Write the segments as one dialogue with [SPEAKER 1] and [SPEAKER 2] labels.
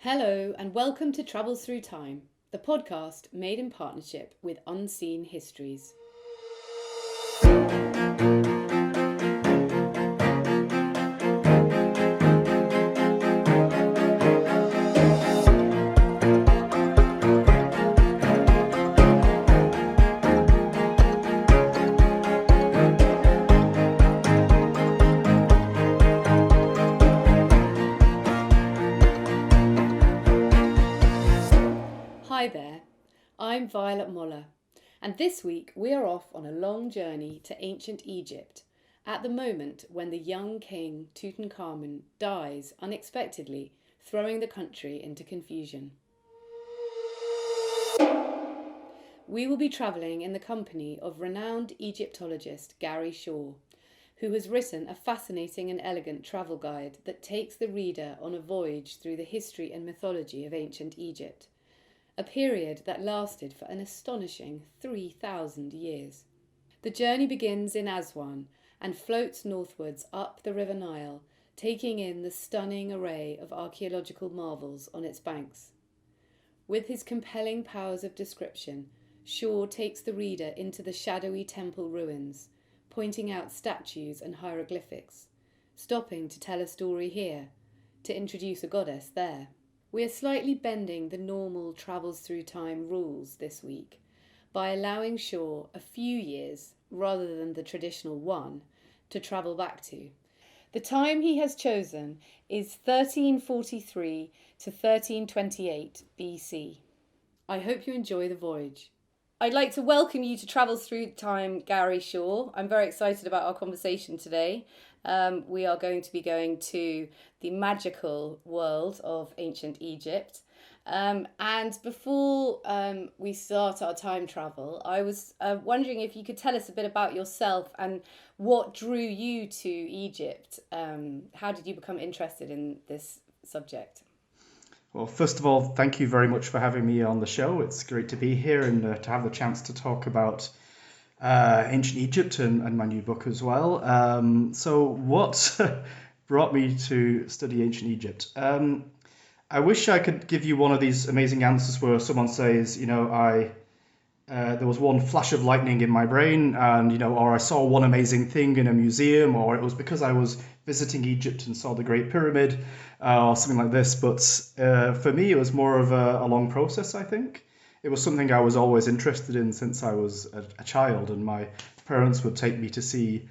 [SPEAKER 1] Hello and welcome to Travels Through Time, the podcast made in partnership with Unseen Histories. Hi there, I'm Violet Moller, and this week we are off on a long journey to ancient Egypt, at the moment when the young king Tutankhamun dies unexpectedly, throwing the country into confusion. We will be travelling in the company of renowned Egyptologist Garry J, who has written a fascinating and elegant travel guide that takes the reader on a voyage through the history and mythology of ancient Egypt, a period that lasted for an astonishing 3,000 years. The journey begins in Aswan and floats northwards up the River Nile, taking in the stunning array of archaeological marvels on its banks. With his compelling powers of description, Shaw takes the reader into the shadowy temple ruins, pointing out statues and hieroglyphics, stopping to tell a story here, to introduce a goddess there. We are slightly bending the normal Travels Through Time rules this week by allowing Shaw a few years, rather than the traditional one, to travel back to. The time he has chosen is 1343 to 1328 BC. I hope you enjoy the voyage. I'd like to welcome you to Travels Through Time, Garry J. I'm very excited about our conversation today. We are going to be going to the magical world of ancient Egypt. And before we start our time travel, I was wondering if you could tell us a bit about yourself and what drew you to Egypt. How did you become interested in this subject?
[SPEAKER 2] Well, first of all, thank you very much for having me on the show. It's great to be here and to have the chance to talk about ancient Egypt and my new book as well. So what brought me to study ancient Egypt? I wish I could give you one of these amazing answers where someone says, there was one flash of lightning in my brain and, or I saw one amazing thing in a museum, or it was because I was visiting Egypt and saw the Great Pyramid or something like this. But for me, it was more of a long process, I think. It was something I was always interested in since I was a child, and my parents would take me to see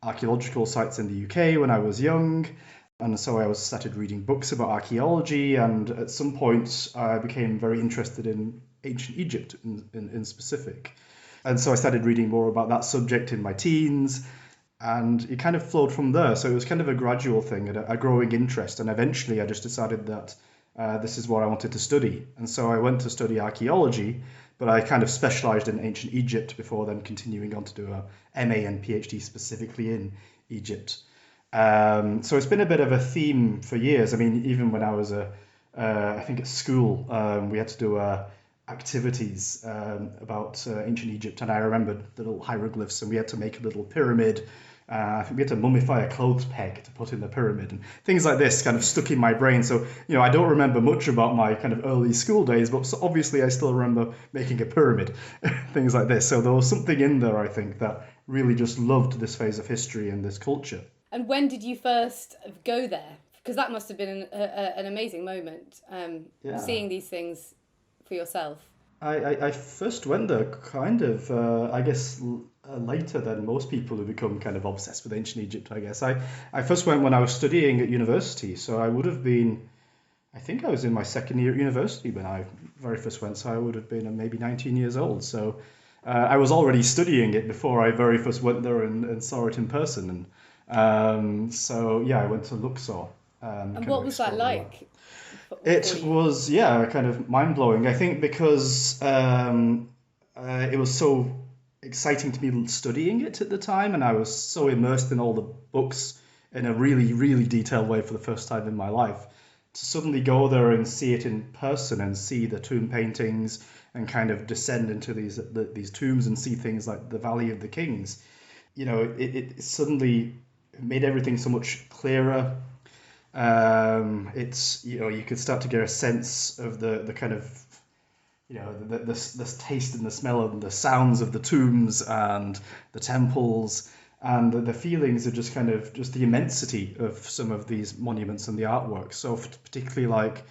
[SPEAKER 2] archaeological sites in the UK when I was young. And so I started reading books about archaeology, and at some point I became very interested in ancient Egypt in specific. And so I started reading more about that subject in my teens, and it kind of flowed from there. So it was kind of a gradual thing, a growing interest, and eventually I just decided that this is what I wanted to study. And so I went to study archaeology, but I kind of specialized in ancient Egypt before then continuing on to do a MA and PhD specifically in Egypt. So it's been a bit of a theme for years. I mean, even when I was I think at school, we had to do activities about ancient Egypt, and I remembered the little hieroglyphs, and we had to make a little pyramid. I think we had to mummify a clothes peg to put in the pyramid, and things like this kind of stuck in my brain. So, I don't remember much about my kind of early school days, but obviously I still remember making a pyramid, things like this. So there was something in there, I think, that really just loved this phase of history and this culture.
[SPEAKER 1] And when did you first go there? Because that must have been an amazing moment, seeing these things for yourself.
[SPEAKER 2] I first went there kind of, I guess, later than most people who become kind of obsessed with ancient Egypt, I guess. I first went when I was studying at university, so I would have been, I think I was in my second year at university when I very first went, so I would have been maybe 19 years old. So I was already studying it before I very first went there and saw it in person. And so, yeah, I went to Luxor.
[SPEAKER 1] And what was that like?
[SPEAKER 2] It was, kind of mind-blowing, I think, because it was so exciting to me studying it at the time, and I was so immersed in all the books in a really, really detailed way for the first time in my life. To suddenly go there and see it in person and see the tomb paintings and kind of descend into these tombs and see things like the Valley of the Kings, it suddenly made everything so much clearer. It's, you could start to get a sense of the kind of, the taste and the smell and the sounds of the tombs and the temples, and the feelings of just kind of just the immensity of some of these monuments and the artwork. So particularly like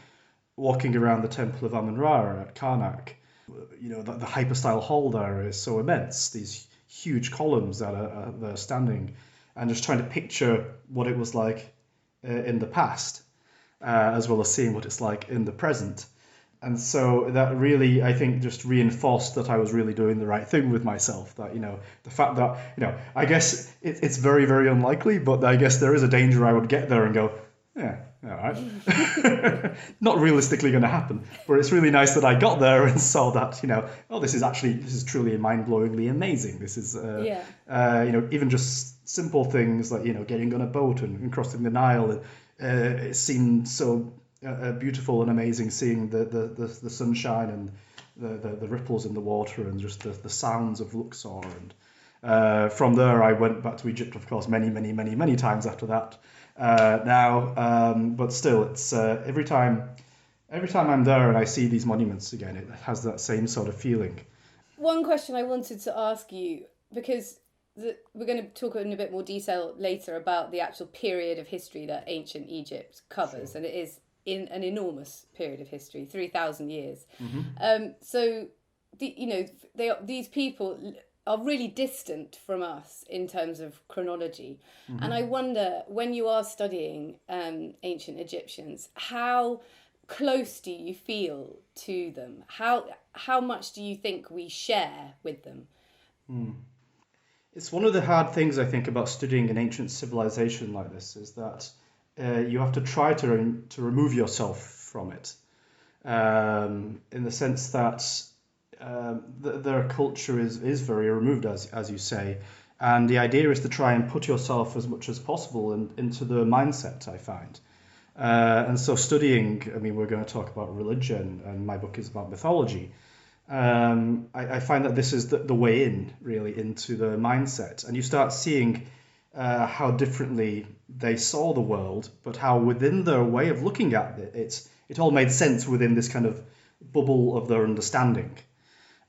[SPEAKER 2] walking around the Temple of Amun-Ra at Karnak, the hypostyle hall there is so immense. These huge columns that are there standing, and just trying to picture what it was like in the past, as well as seeing what it's like in the present. And so that really, I think, just reinforced that I was really doing the right thing with myself. That, the fact that, I guess it's very, very unlikely, but I guess there is a danger I would get there and go, yeah, all right. Not realistically going to happen. But it's really nice that I got there and saw that, this is truly mind-blowingly amazing. This is, even just simple things like, getting on a boat and crossing the Nile. It seemed so beautiful and amazing seeing the sunshine and the ripples in the water and just the sounds of Luxor. And from there, I went back to Egypt, of course, many, many, many, many times after that. But still, it's every time I'm there and I see these monuments again, it has that same sort of feeling.
[SPEAKER 1] One question I wanted to ask you, because we're going to talk in a bit more detail later about the actual period of history that ancient Egypt covers, sure. And it is in an enormous period of history, 3,000 years. Mm-hmm. So, these people are really distant from us in terms of chronology. Mm-hmm. And I wonder, when you are studying ancient Egyptians, how close do you feel to them? How much do you think we share with them?
[SPEAKER 2] It's one of the hard things, I think, about studying an ancient civilization like this, is that you have to try to remove yourself from it, in the sense that their culture is very removed, as you say, and the idea is to try and put yourself as much as possible into the mindset, I find. And so studying, we're going to talk about religion, and my book is about mythology. I find that this is the way in, really, into the mindset, and you start seeing how differently they saw the world, but how within their way of looking at it all made sense within this kind of bubble of their understanding.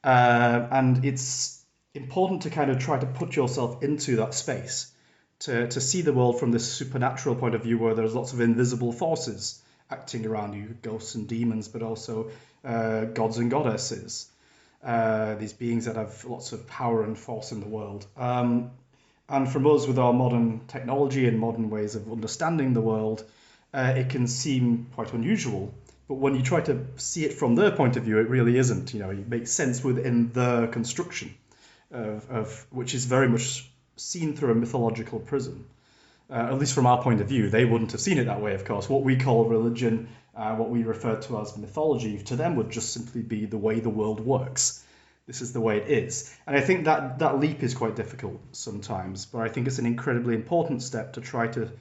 [SPEAKER 2] And it's important to kind of try to put yourself into that space, to see the world from this supernatural point of view, where there's lots of invisible forces acting around you, ghosts and demons, but also gods and goddesses, these beings that have lots of power and force in the world. And from us, with our modern technology and modern ways of understanding the world, it can seem quite unusual. But when you try to see it from their point of view, it really isn't. It makes sense within the construction of which is very much seen through a mythological prism. At least from our point of view, they wouldn't have seen it that way, of course. What we call religion, what we refer to as mythology, to them would just simply be the way the world works. This is the way it is. And I think that leap is quite difficult sometimes, but I think it's an incredibly important step to try to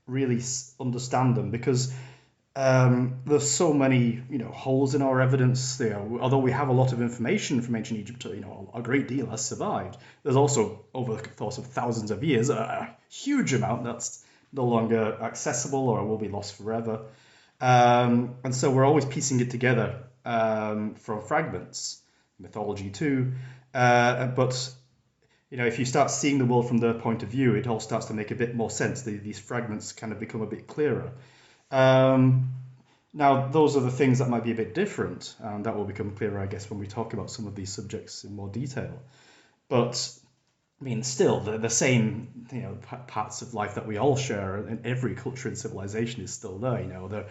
[SPEAKER 2] really understand them, because there's so many holes in our evidence. Although we have a lot of information from ancient Egypt, a great deal has survived. There's also, over the course of thousands of years, a huge amount that's no longer accessible or will be lost forever. And so we're always piecing it together from fragments, mythology too. But if you start seeing the world from their point of view, it all starts to make a bit more sense. These fragments kind of become a bit clearer. Now, those are the things that might be a bit different, and that will become clearer, I guess, when we talk about some of these subjects in more detail. But still, the same parts of life that we all share, and every culture and civilization is still there.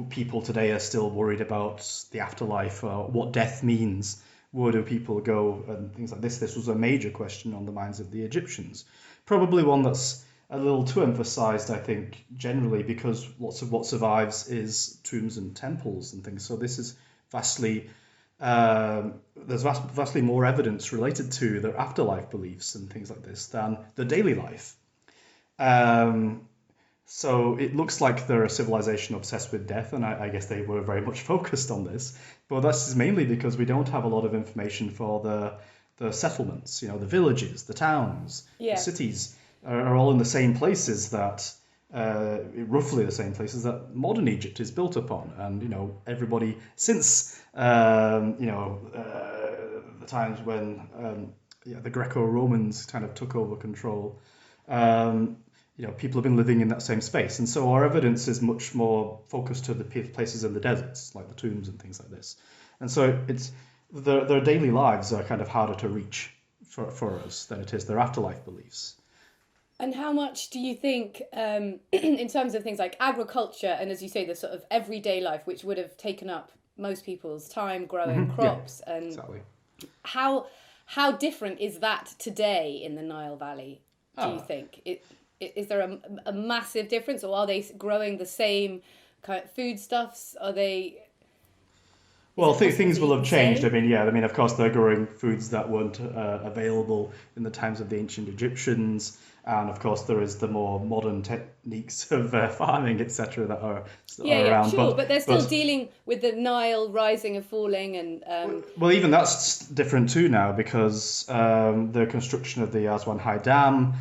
[SPEAKER 2] People today are still worried about the afterlife, what death means, where do people go, and things like this. This was a major question on the minds of the Egyptians. Probably one that's a little too emphasized, I think, generally, because lots of what survives is tombs and temples and things. So this is vastly, there's vastly more evidence related to their afterlife beliefs and things like this than the daily life. So it looks like they're a civilization obsessed with death, and I guess they were very much focused on this. But that's mainly because we don't have a lot of information for the settlements, the villages, the towns, the cities are all in the same places that roughly the same places that modern Egypt is built upon. And everybody since the times when the Greco-Romans kind of took over control. People have been living in that same space, and so our evidence is much more focused to the places in the deserts, like the tombs and things like this. And so it's their daily lives are kind of harder to reach for us than it is their afterlife beliefs.
[SPEAKER 1] And how much do you think, in terms of things like agriculture and, as you say, the sort of everyday life, which would have taken up most people's time growing crops, and
[SPEAKER 2] exactly.
[SPEAKER 1] how different is that today in the Nile Valley? Do you think is there a massive difference, or are they growing the same kind of foodstuffs? Are they?
[SPEAKER 2] Well, things will have changed. Of course, they're growing foods that weren't available in the times of the ancient Egyptians, and of course, there is the more modern techniques of farming, etc., that are around.
[SPEAKER 1] Sure, but they're still dealing with the Nile rising and falling, and
[SPEAKER 2] well, even that's different too now, because the construction of the Aswan High Dam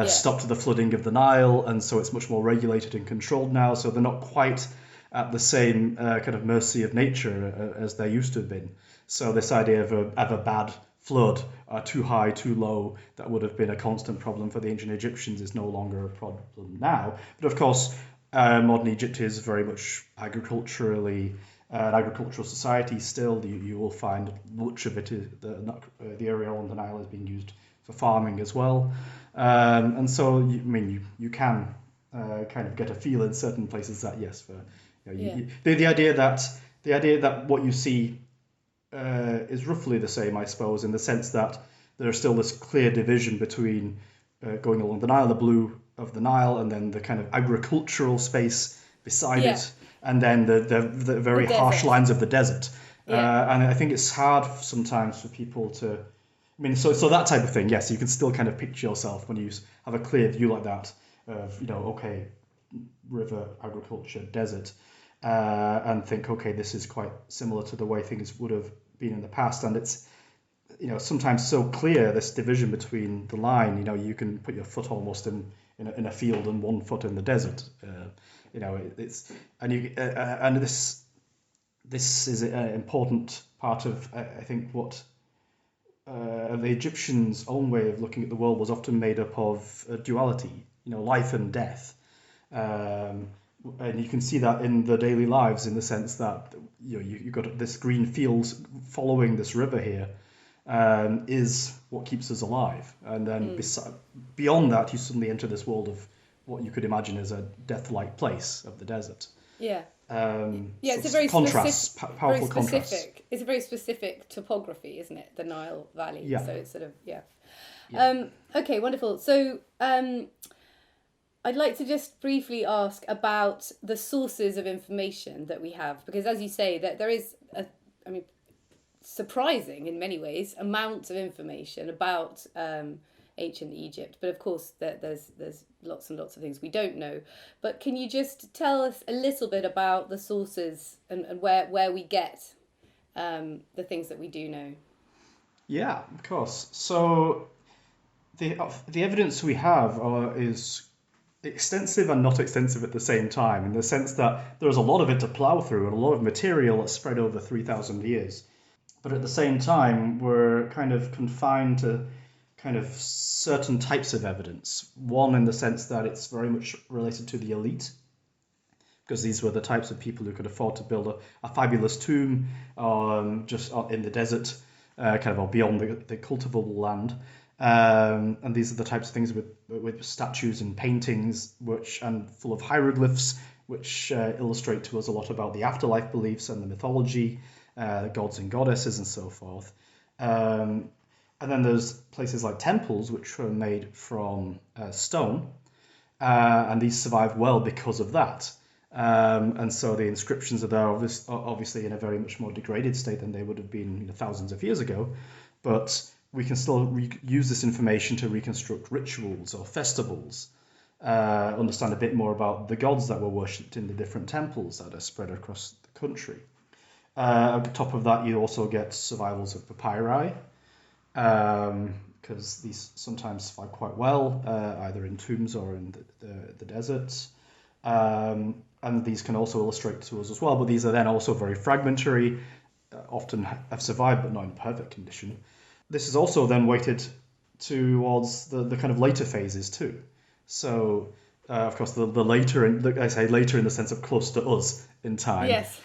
[SPEAKER 2] stopped the flooding of the Nile, and so it's much more regulated and controlled now. So they're not quite at the same kind of mercy of nature as they used to have been. So this idea of a bad flood, too high, too low, that would have been a constant problem for the ancient Egyptians is no longer a problem now. But of course, modern Egypt is very much agriculturally an agricultural society still. You will find much of it, the area on the Nile is being used for farming as well. And so, you can kind of get a feel in certain places that, yes, the idea that what you see is roughly the same, I suppose, in the sense that there's still this clear division between going along the Nile, the blue of the Nile, and then the kind of agricultural space beside it, and then the very harsh lines of the desert. And I think it's hard sometimes for people to, so that type of thing, yes, you can still kind of picture yourself when you have a clear view like that of, river, agriculture, desert, and think, okay, this is quite similar to the way things would have been in the past. And it's, sometimes so clear, this division between the line, you can put your foot almost in a field and 1 foot in the desert. This is an important part of, I think, what the Egyptians' own way of looking at the world was often made up of duality, life and death. And you can see that in the daily lives, in the sense that you've got this green fields following this river here, is what keeps us alive. And then beyond that, you suddenly enter this world of what you could imagine as a death-like place of the desert. It's a very
[SPEAKER 1] contrast,
[SPEAKER 2] powerful contrast.
[SPEAKER 1] It's a very specific topography, isn't it? The Nile Valley.
[SPEAKER 2] Yeah.
[SPEAKER 1] So it's sort of okay, wonderful. So I'd like to just briefly ask about the sources of information that we have, because as you say, that there is surprising in many ways amounts of information about ancient Egypt, but of course there's lots and lots of things we don't know. But can you just tell us a little bit about the sources and where we get the things that we do know?
[SPEAKER 2] Yeah, of course. So the evidence we have is extensive and not extensive at the same time, in the sense that there's a lot of it to plow through and a lot of material that's spread over 3,000 years. But at the same time, we're kind of confined to kind of certain types of evidence. One, in the sense that it's very much related to the elite, because these were the types of people who could afford to build a fabulous tomb just in the desert, or beyond the cultivable land. And these are the types of things with statues and paintings, and full of hieroglyphs, which illustrate to us a lot about the afterlife beliefs and the mythology, the gods and goddesses and so forth. And then there's places like temples, which were made from stone, and these survive well because of that. And so the inscriptions are there, obviously in a very much more degraded state than they would have been thousands of years ago, but we can still use this information to reconstruct rituals or festivals, understand a bit more about the gods that were worshipped in the different temples that are spread across the country. On top of that, you also get survivals of papyri, because these sometimes survive quite well, either in tombs or in the deserts. And these can also illustrate to us as well, but these are then also very fragmentary, often have survived but not in perfect condition. This is also then weighted towards the kind of later phases too. So, of course, the later, I say later in the sense of close to us in time,
[SPEAKER 1] Yes.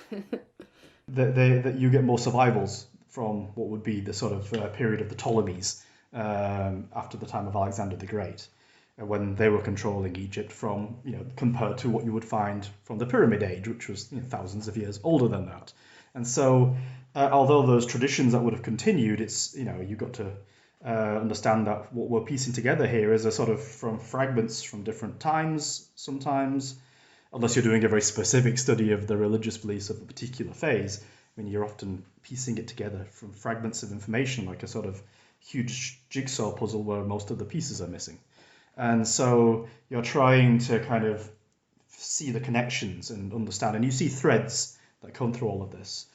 [SPEAKER 2] that you get more survivals from what would be the sort of period of the Ptolemies after the time of Alexander the Great, when they were controlling Egypt from, compared to what you would find from the Pyramid Age, which was thousands of years older than that. And so, although those traditions that would have continued, it's, you got to understand that what we're piecing together here is a sort of from fragments from different times sometimes, unless you're doing a very specific study of the religious beliefs of a particular phase. I mean, you're often piecing it together from fragments of information, like a sort of huge jigsaw puzzle where most of the pieces are missing. And so you're trying to kind of see the connections and understand, and you see threads that come through all of this.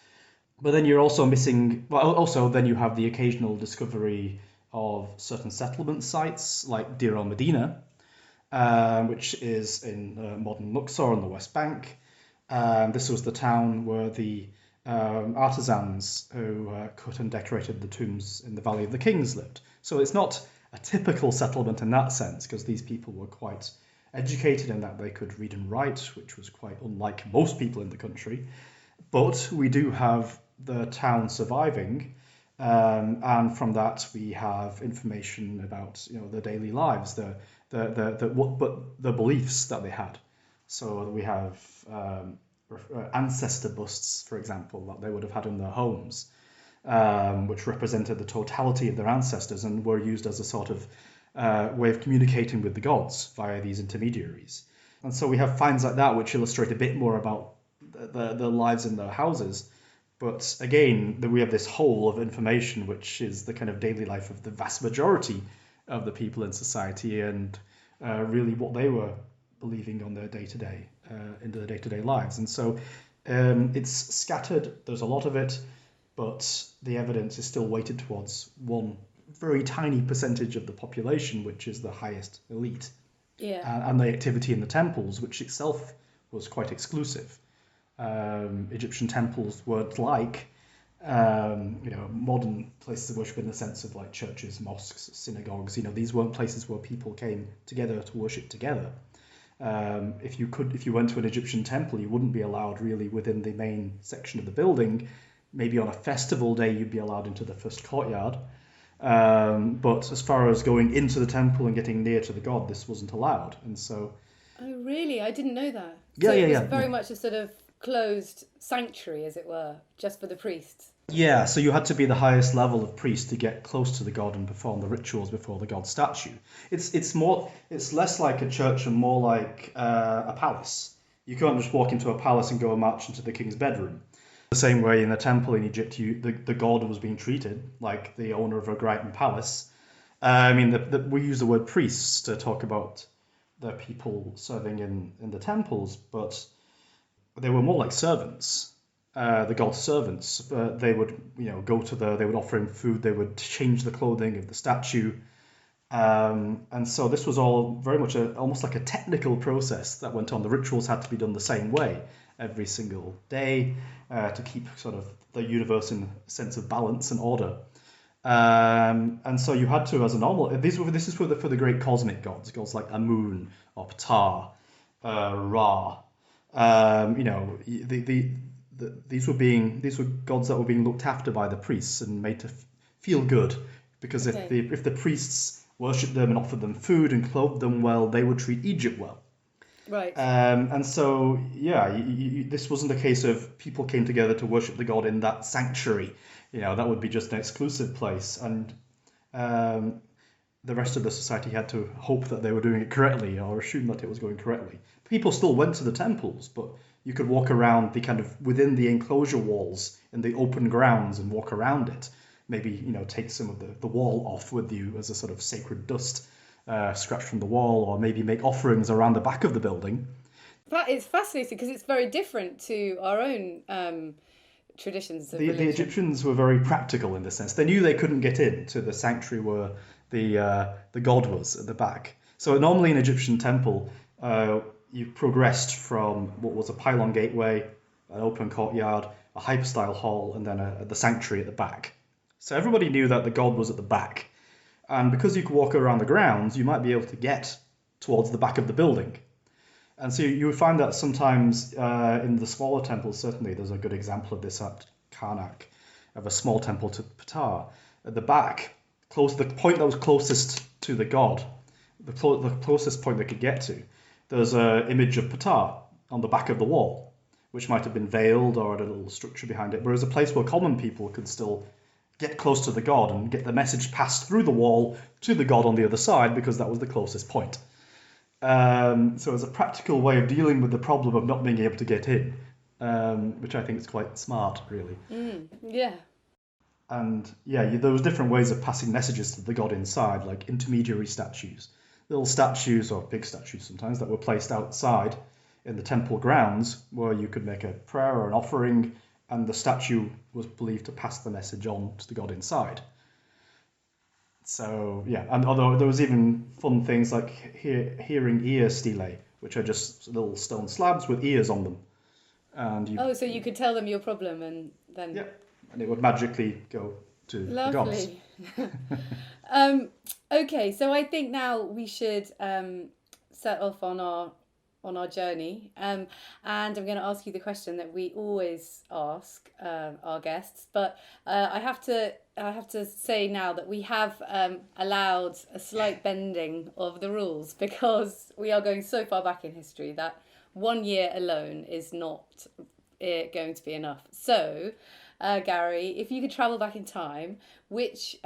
[SPEAKER 2] But then you're also missing, well, also then you have the occasional discovery of certain settlement sites like Deir el-Medina, which is in modern Luxor on the West Bank. This was the town where the artisans who cut and decorated the tombs in the Valley of the Kings lived. So it's not a typical settlement in that sense, because these people were quite educated in that they could read and write, which was quite unlike most people in the country. But we do have the town surviving, and from that we have information about their daily lives, the beliefs that they had. So we have ancestor busts, for example, that they would have had in their homes, which represented the totality of their ancestors and were used as a sort of way of communicating with the gods via these intermediaries. And so we have finds like that which illustrate a bit more about the lives in their houses. But again, we have this whole of information which is the kind of daily life of the vast majority of the people in society, and really what they were believing on their day-to-day, into their day-to-day lives. And so it's scattered, there's a lot of it, but the evidence is still weighted towards one very tiny percentage of the population, which is the highest elite.
[SPEAKER 1] Yeah.
[SPEAKER 2] And the activity in the temples, which itself was quite exclusive. Egyptian temples weren't like modern places of worship in the sense of like churches, mosques, synagogues. These weren't places where people came together to worship together. If you went to an Egyptian temple, you wouldn't be allowed really within the main section of the building. Maybe on a festival day, you'd be allowed into the first courtyard. But as far as going into the temple and getting near to the god, this wasn't allowed. And so...
[SPEAKER 1] Oh, really? I didn't know that.
[SPEAKER 2] Yeah,
[SPEAKER 1] so
[SPEAKER 2] yeah,
[SPEAKER 1] it was
[SPEAKER 2] yeah.
[SPEAKER 1] very much a sort of closed sanctuary, as it were, just for the priests.
[SPEAKER 2] Yeah, so you had to be the highest level of priest to get close to the god and perform the rituals before the god statue. It's less like a church and more like a palace. You can't just walk into a palace and go and march into the king's bedroom. The same way in the temple in Egypt, the god was being treated like the owner of a great palace. We use the word priests to talk about the people serving in the temples, but they were more like servants. The god's servants. They would, they would offer him food. They would change the clothing of the statue, and so this was all very much almost like a technical process that went on. The rituals had to be done the same way every single day to keep sort of the universe in a sense of balance and order. And so you had to, as a normal, this is for the great cosmic gods like Amun or Ptah, Ra. These were gods that were being looked after by the priests and made to feel good, because if the priests worshipped them and offered them food and clothed them well, they would treat Egypt well.
[SPEAKER 1] Right.
[SPEAKER 2] And so, this wasn't a case of people came together to worship the god in that sanctuary. That would be just an exclusive place, and the rest of the society had to hope that they were doing it correctly or assume that it was going correctly. People still went to the temples, but you could walk around the kind of within the enclosure walls in the open grounds and walk around it. Maybe, take some of the wall off with you as a sort of sacred dust scratch from the wall, or maybe make offerings around the back of the building.
[SPEAKER 1] That is fascinating, because it's very different to our own traditions of
[SPEAKER 2] The
[SPEAKER 1] religion.
[SPEAKER 2] Egyptians were very practical in this sense. They knew they couldn't get in to the sanctuary where the god was at the back. So normally in Egyptian temple, you progressed from what was a pylon gateway, an open courtyard, a hypostyle hall, and then the sanctuary at the back. So everybody knew that the god was at the back. And because you could walk around the grounds, you might be able to get towards the back of the building. And so you would find that sometimes in the smaller temples, certainly there's a good example of this at Karnak, of a small temple to Ptah. At the back, the point that was closest to the god, the closest point they could get to, there's an image of Ptah on the back of the wall, which might have been veiled or had a little structure behind it, whereas a place where common people could still get close to the god and get the message passed through the wall to the god on the other side, because that was the closest point. So as a practical way of dealing with the problem of not being able to get in, which I think is quite smart, really.
[SPEAKER 1] Yeah.
[SPEAKER 2] And yeah, there was different ways of passing messages to the god inside, like intermediary statues, little statues or big statues sometimes that were placed outside in the temple grounds, where you could make a prayer or an offering, and the statue was believed to pass the message on to the god inside. So yeah, and although there was even fun things like hearing ear stelae, which are just little stone slabs with ears on them, and
[SPEAKER 1] so you could tell them your problem and then.
[SPEAKER 2] Yeah, and it would magically go to the gods.
[SPEAKER 1] Lovely. Okay, so I think now we should set off on our journey, and I'm going to ask you the question that we always ask our guests, but I have to say now that we have allowed a slight bending of the rules, because we are going so far back in history that 1 year alone is not going to be enough. So, Gary, if you could travel back in time, which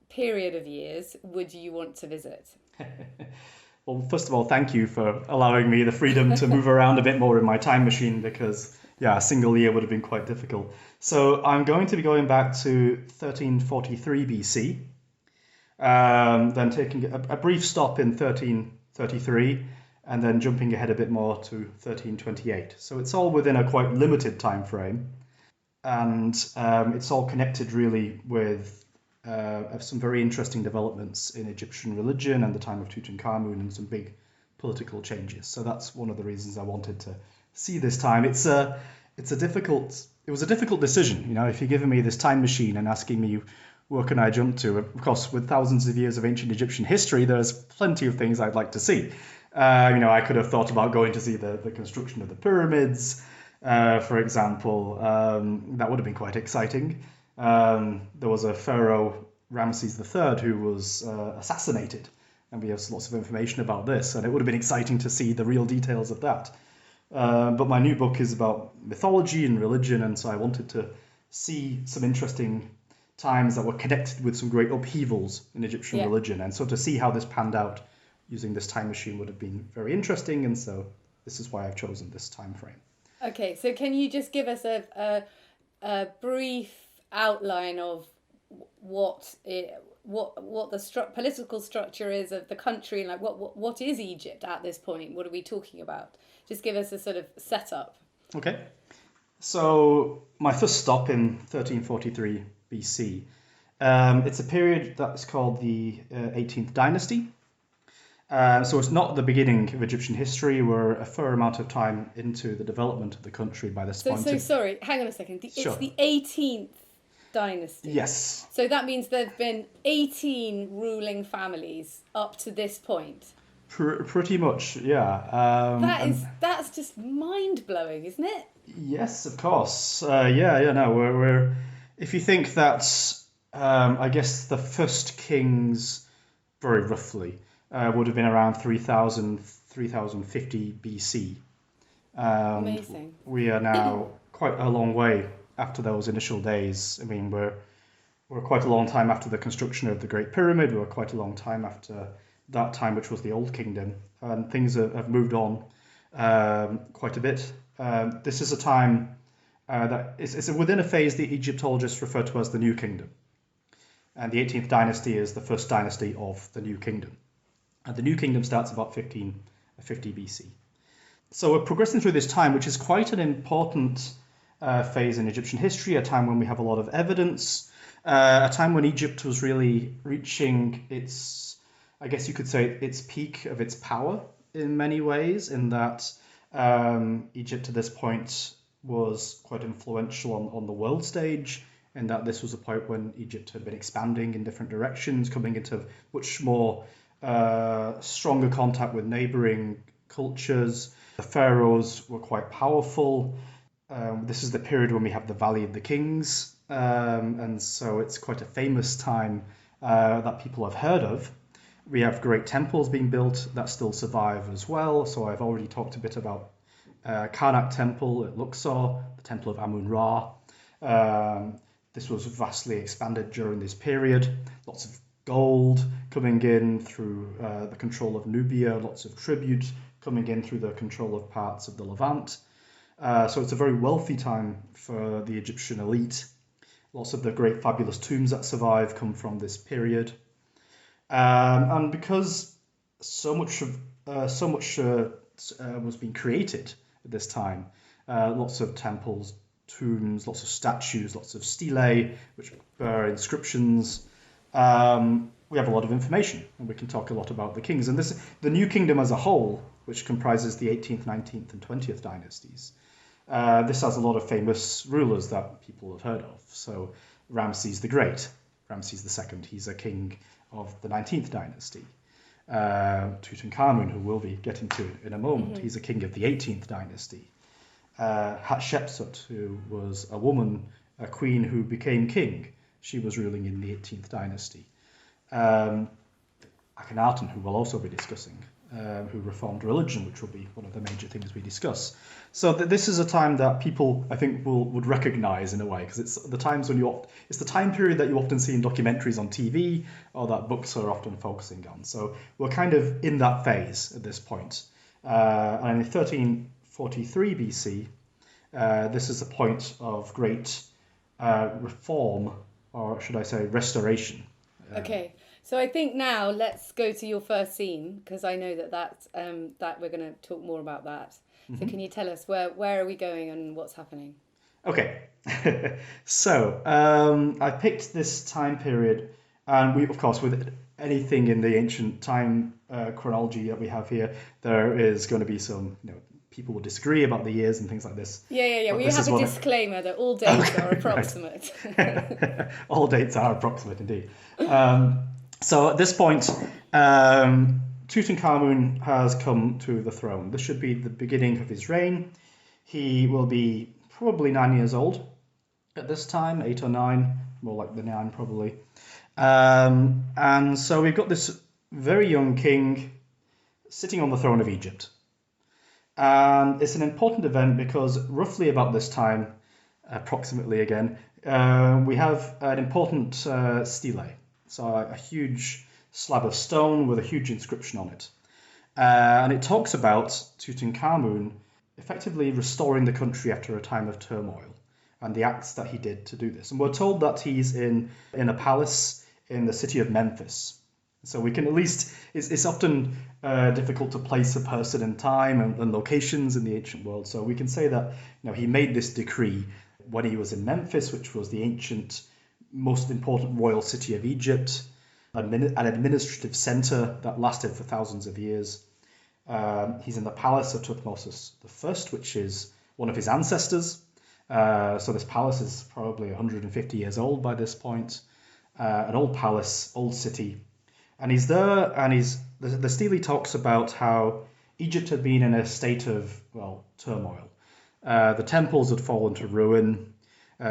[SPEAKER 1] period of years would you want to visit?
[SPEAKER 2] Well, first of all, thank you for allowing me the freedom to move around a bit more in my time machine, because, yeah, a single year would have been quite difficult. So I'm going to be going back to 1343 BC, then taking a brief stop in 1333, and then jumping ahead a bit more to 1328. So it's all within a quite limited time frame, and it's all connected really with some very interesting developments in Egyptian religion and the time of Tutankhamun, and some big political changes. So that's one of the reasons I wanted to see this time. It was a difficult decision. You know, if you're giving me this time machine and asking me where can I jump to, of course, with thousands of years of ancient Egyptian history, there's plenty of things I'd like to see. I could have thought about going to see the construction of the pyramids, for example. That would have been quite exciting. There was a pharaoh, Ramses III, who was assassinated, and we have lots of information about this, and it would have been exciting to see the real details of that. But my new book is about mythology and religion, and so I wanted to see some interesting times that were connected with some great upheavals in Egyptian religion, and so to see how this panned out using this time machine would have been very interesting, and so this is why I've chosen this time frame.
[SPEAKER 1] Okay, so can you just give us a brief outline of what the political structure is of the country, and like what is Egypt at this point? What are we talking about? Just give us a sort of setup.
[SPEAKER 2] Okay, so my first stop in 1343 BC. It's a period that's called the 18th dynasty. So it's not the beginning of Egyptian history. We're a fair amount of time into the development of the country by this point.
[SPEAKER 1] So sorry, hang on a second.
[SPEAKER 2] Sure.
[SPEAKER 1] It's the 18th dynasty.
[SPEAKER 2] Yes.
[SPEAKER 1] So that means there have been 18 ruling families up to this point.
[SPEAKER 2] Pretty much, yeah.
[SPEAKER 1] That's just mind blowing, isn't it?
[SPEAKER 2] Yes, of course. We're if you think that, I guess the first kings, very roughly, would have been around 3050 BC.
[SPEAKER 1] Amazing.
[SPEAKER 2] We are now quite a long way after those initial days. I mean, we're quite a long time after the construction of the Great Pyramid. We're quite a long time after that time, which was the Old Kingdom, and things have moved on quite a bit. This is a time that is within a phase the Egyptologists refer to as the New Kingdom, and the 18th dynasty is the first dynasty of the New Kingdom. And the New Kingdom starts about 1550 BC. So we're progressing through this time, which is quite an important phase in Egyptian history, a time when we have a lot of evidence, a time when Egypt was really reaching its, I guess you could say, its peak of its power in many ways, in that Egypt at this point was quite influential on the world stage, in that this was a point when Egypt had been expanding in different directions, coming into much more stronger contact with neighboring cultures. The pharaohs were quite powerful. This is the period when we have the Valley of the Kings, and so it's quite a famous time that people have heard of. We have great temples being built that still survive as well. So I've already talked a bit about Karnak Temple at Luxor, the Temple of Amun-Ra. This was vastly expanded during this period. Lots of gold coming in through the control of Nubia, lots of tribute coming in through the control of parts of the Levant. So it's a very wealthy time for the Egyptian elite. Lots of the great fabulous tombs that survive come from this period. And because so much was being created at this time, lots of temples, tombs, lots of statues, lots of stelae, which bear inscriptions. We have a lot of information, and we can talk a lot about the kings. And the New Kingdom as a whole, which comprises the 18th, 19th, and 20th dynasties, this has a lot of famous rulers that people have heard of. So Ramses the Great, Ramses II, he's a king of the 19th dynasty. Tutankhamun, who we'll be getting to in a moment, he's a king of the 18th dynasty. Hatshepsut, who was a woman, a queen who became king. She was ruling in the 18th dynasty. Akhenaten, who we'll also be discussing, who reformed religion, which will be one of the major things we discuss. So this is a time that people, I think, would recognize in a way, because it's the times when it's the time period that you often see in documentaries on TV, or that books are often focusing on. So we're kind of in that phase at this point. And in 1343 BC, this is a point of great reform, or should I say restoration.
[SPEAKER 1] Okay, so I think now let's go to your first scene, because I know that we're going to talk more about that. So can you tell us where are we going and what's happening?
[SPEAKER 2] Okay, so I picked this time period, and we, of course, with anything in the ancient time chronology that we have here, there is going to be some, people will disagree about the years and things like this.
[SPEAKER 1] Yeah.
[SPEAKER 2] But
[SPEAKER 1] We
[SPEAKER 2] this
[SPEAKER 1] have
[SPEAKER 2] is
[SPEAKER 1] a disclaimer that all dates are approximate.
[SPEAKER 2] Right. All dates are approximate indeed. So at this point, Tutankhamun has come to the throne. This should be the beginning of his reign. He will be probably 9 years old at this time, 8 or 9, more like the 9 probably. And so we've got this very young king sitting on the throne of Egypt. And it's an important event because roughly about this time, approximately again, we have an important stele. So a huge slab of stone with a huge inscription on it. And it talks about Tutankhamun effectively restoring the country after a time of turmoil and the acts that he did to do this. And we're told that he's in a palace in the city of Memphis. So we can at least, it's often difficult to place a person in time and locations in the ancient world. So we can say that he made this decree when he was in Memphis, which was the ancient, most important royal city of Egypt, an administrative center that lasted for thousands of years. He's in the palace of Thutmose I, which is one of his ancestors. So this palace is probably 150 years old by this point. An old palace, old city. And he's there, and the stele talks about how Egypt had been in a state of, turmoil. The temples had fallen to ruin.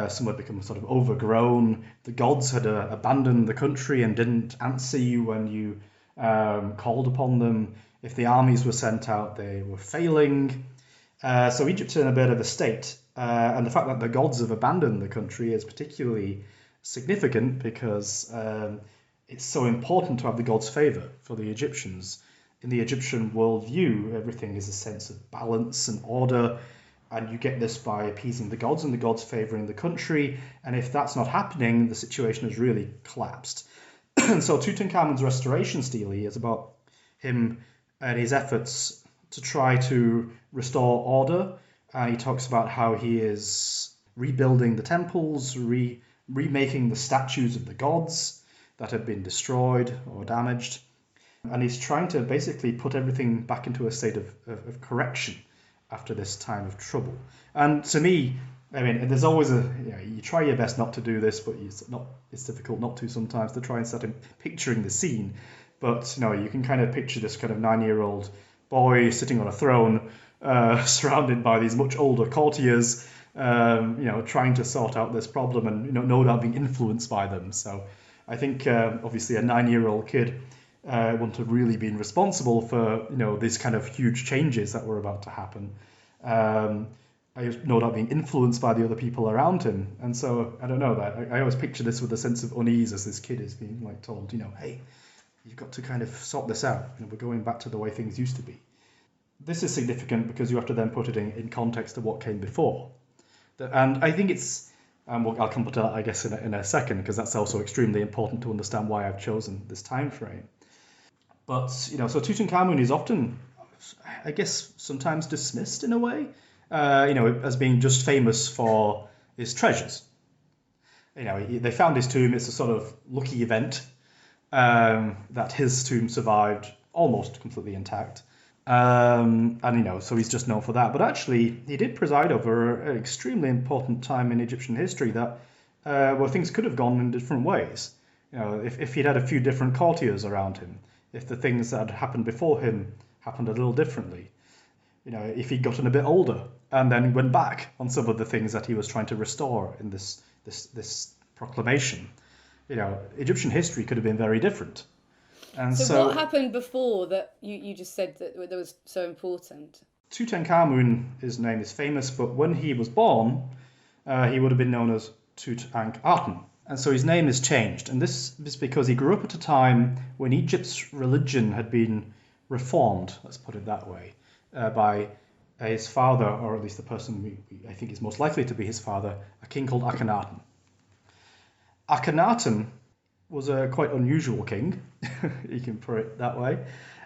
[SPEAKER 2] Some had become sort of overgrown. The gods had abandoned the country and didn't answer you when you called upon them. If the armies were sent out, they were failing. So Egypt's in a bit of a state. And the fact that the gods have abandoned the country is particularly significant because it's so important to have the gods' favour for the Egyptians. In the Egyptian worldview, everything is a sense of balance and order, and you get this by appeasing the gods and the gods favouring the country. And if that's not happening, the situation has really collapsed. So Tutankhamun's restoration stele is about him and his efforts to try to restore order. And he talks about how he is rebuilding the temples, remaking the statues of the gods that had been destroyed or damaged. And he's trying to basically put everything back into a state of correction after this time of trouble. And to me, I mean, there's always you try your best not to do this, but it's difficult not to sometimes, to try and start picturing the scene. But you can kind of picture this kind of 9-year-old boy sitting on a throne, surrounded by these much older courtiers, trying to sort out this problem, and no doubt being influenced by them. So I think obviously a 9-year-old kid wouldn't have really been responsible for these kind of huge changes that were about to happen. I no doubt being influenced by the other people around him, and so I don't know that I always picture this with a sense of unease as this kid is being told, hey, you've got to kind of sort this out. We're going back to the way things used to be. This is significant because you have to then put it in context of what came before, and I think it's. I'll come to that, I guess, in a second, because that's also extremely important to understand why I've chosen this time frame. But so Tutankhamun is often, I guess, sometimes dismissed in a way, as being just famous for his treasures. They found his tomb. It's a sort of lucky event that his tomb survived almost completely intact. So he's just known for that. But actually, he did preside over an extremely important time in Egyptian history that where things could have gone in different ways. If he'd had a few different courtiers around him, if the things that had happened before him happened a little differently, if he'd gotten a bit older and then went back on some of the things that he was trying to restore in this proclamation, Egyptian history could have been very different. And
[SPEAKER 1] so what happened before that you just said that was so important?
[SPEAKER 2] Tutankhamun, his name is famous, but when he was born, he would have been known as Tutankhamun. And so his name is changed. And this is because he grew up at a time when Egypt's religion had been reformed, let's put it that way, by his father, or at least the person I think is most likely to be his father, a king called Akhenaten. Akhenaten was a quite unusual king, you can put it that way.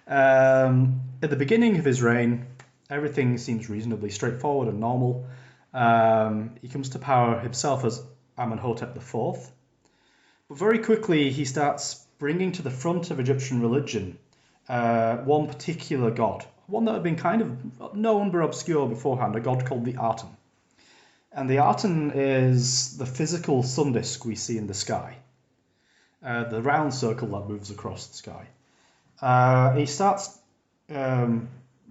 [SPEAKER 2] At the beginning of his reign, everything seems reasonably straightforward and normal. He comes to power himself as Amenhotep IV. But very quickly he starts bringing to the front of Egyptian religion one particular god, one that had been kind of known but obscure beforehand, a god called the Aten. And the Aten is the physical sun disk we see in the sky, the round circle that moves across the sky. He starts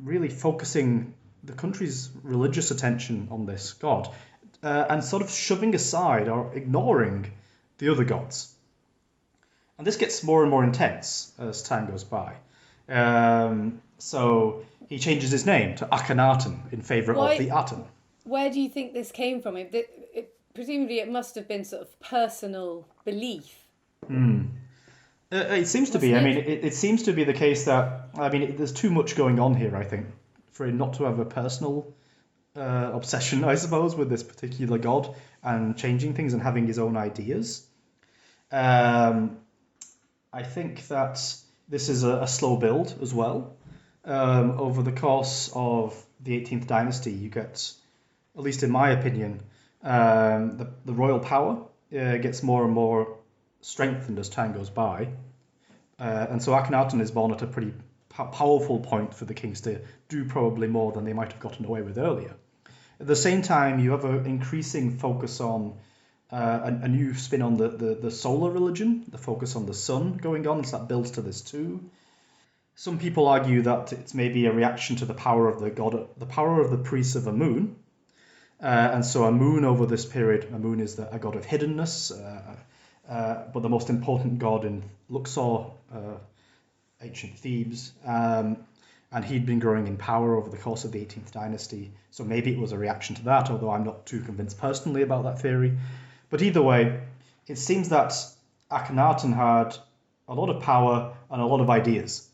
[SPEAKER 2] really focusing the country's religious attention on this god, and sort of shoving aside or ignoring the other gods. And this gets more and more intense as time goes by. So he changes his name to Akhenaten in favour of the Aten.
[SPEAKER 1] Where do you think this came from? Presumably it must have been sort of personal belief.
[SPEAKER 2] It seems to be. I mean, it seems to be the case that, there's too much going on here, I think, for him not to have a personal obsession, I suppose, with this particular god and changing things and having his own ideas. I think that this is a slow build as well. Over the course of the 18th dynasty, you get, at least in my opinion, the royal power gets more and more strengthened as time goes by. And so Akhenaten is born at a pretty powerful point for the kings to do probably more than they might have gotten away with earlier. At the same time, you have an increasing focus on a new spin on the solar religion, the focus on the sun going on, so that builds to this too. Some people argue that it's maybe a reaction to the power of the god, the power of the priests of Amun. And so Amun over this period, Amun is a god of hiddenness, but the most important god in Luxor, ancient Thebes, and he'd been growing in power over the course of the 18th dynasty, so maybe it was a reaction to that, although I'm not too convinced personally about that theory. But either way, it seems that Akhenaten had a lot of power and a lot of ideas,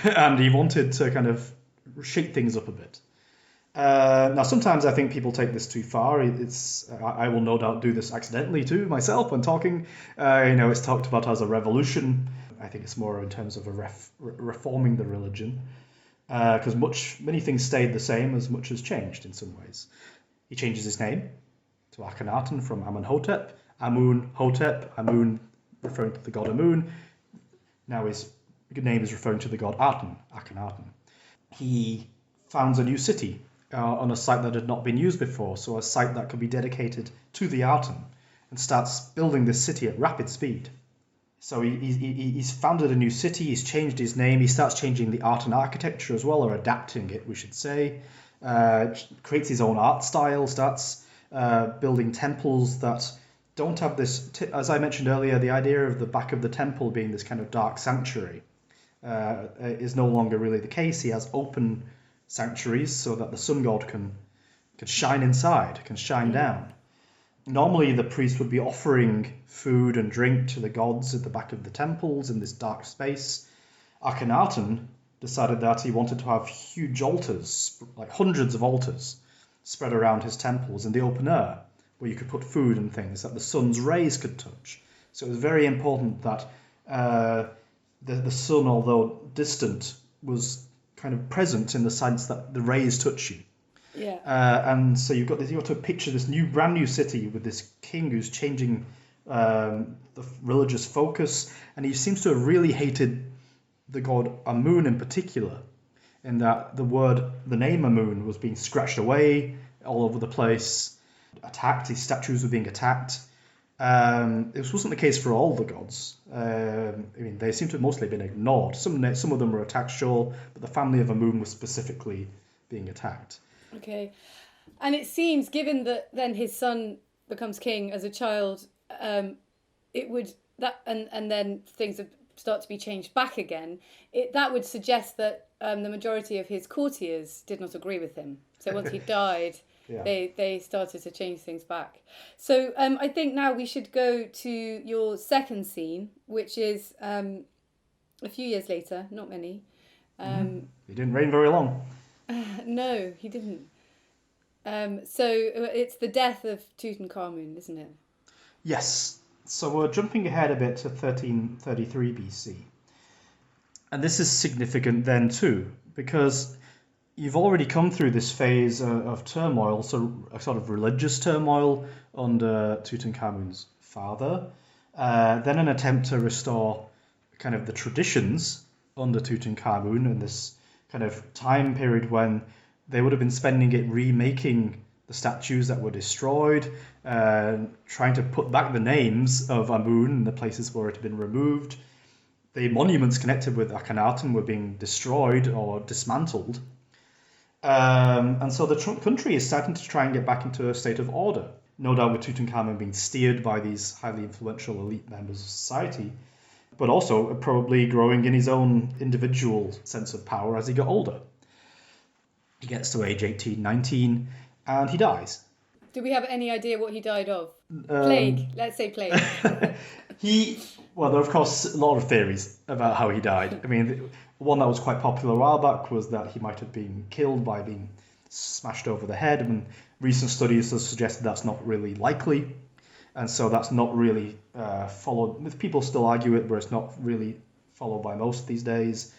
[SPEAKER 2] and he wanted to kind of shake things up a bit. Now, sometimes I think people take this too far. I will no doubt do this accidentally too myself when talking. It's talked about as a revolution. I think it's more in terms of reforming the religion, because many things stayed the same as much as changed in some ways. He changes his name. to Akhenaten from Amenhotep. Amun, Hotep, Amun referring to the god Amun. Now his name is referring to the god Aten, Akhenaten. He founds a new city on a site that had not been used before, so a site that could be dedicated to the Aten, and starts building this city at rapid speed. So he's founded a new city, he's changed his name, he starts changing the art and architecture as well, or adapting it, we should say. Creates his own art style, starts building temples that don't have this, as I mentioned earlier, the idea of the back of the temple being this kind of dark sanctuary is no longer really the case. He has open sanctuaries so that the sun god can shine inside, can shine down. Normally, the priest would be offering food and drink to the gods at the back of the temples in this dark space. Akhenaten decided that he wanted to have huge altars, like hundreds of altars, spread around his temples in the open air, where you could put food and things that the sun's rays could touch. So it was very important that the sun, although distant, was kind of present in the sense that the rays touch you.
[SPEAKER 1] Yeah.
[SPEAKER 2] And so you've got to picture this brand new city with this king who's changing the religious focus, and he seems to have really hated the god Amun in particular, in that the name Amun was being scratched away all over the place, attacked. His statues were being attacked. This wasn't the case for all the gods. They seem to have mostly been ignored. Some of them were attacked, sure, but the family of Amun was specifically being attacked.
[SPEAKER 1] Okay, and it seems, given that then his son becomes king as a child, and then things start to be changed back again. That would suggest that the majority of his courtiers did not agree with him. So once he died,
[SPEAKER 2] Yeah.
[SPEAKER 1] they started to change things back. So I think now we should go to your second scene, which is a few years later, not many.
[SPEAKER 2] He didn't reign very long.
[SPEAKER 1] No, he didn't. So it's the death of Tutankhamun, isn't it?
[SPEAKER 2] Yes. So we're jumping ahead a bit to 1333 BC. And this is significant then too, because you've already come through this phase of turmoil, so a sort of religious turmoil under Tutankhamun's father, then an attempt to restore kind of the traditions under Tutankhamun, and this kind of time period when they would have been spending it remaking the statues that were destroyed, trying to put back the names of Amun in the places where it had been removed. The monuments connected with Akhenaten were being destroyed or dismantled. And so the country is starting to try and get back into a state of order. No doubt with Tutankhamun being steered by these highly influential elite members of society, but also probably growing in his own individual sense of power as he got older. He gets to age 18, 19, and he dies.
[SPEAKER 1] Do we have any idea what he died of? Plague. Let's say plague.
[SPEAKER 2] Well, there are of course a lot of theories about how he died. One that was quite popular a while back was that he might have been killed by being smashed over the head. Recent studies have suggested that's not really likely. And so that's not really followed. People still argue it, but it's not really followed by most these days.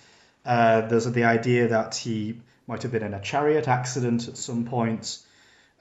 [SPEAKER 2] There's the idea that he might have been in a chariot accident at some point.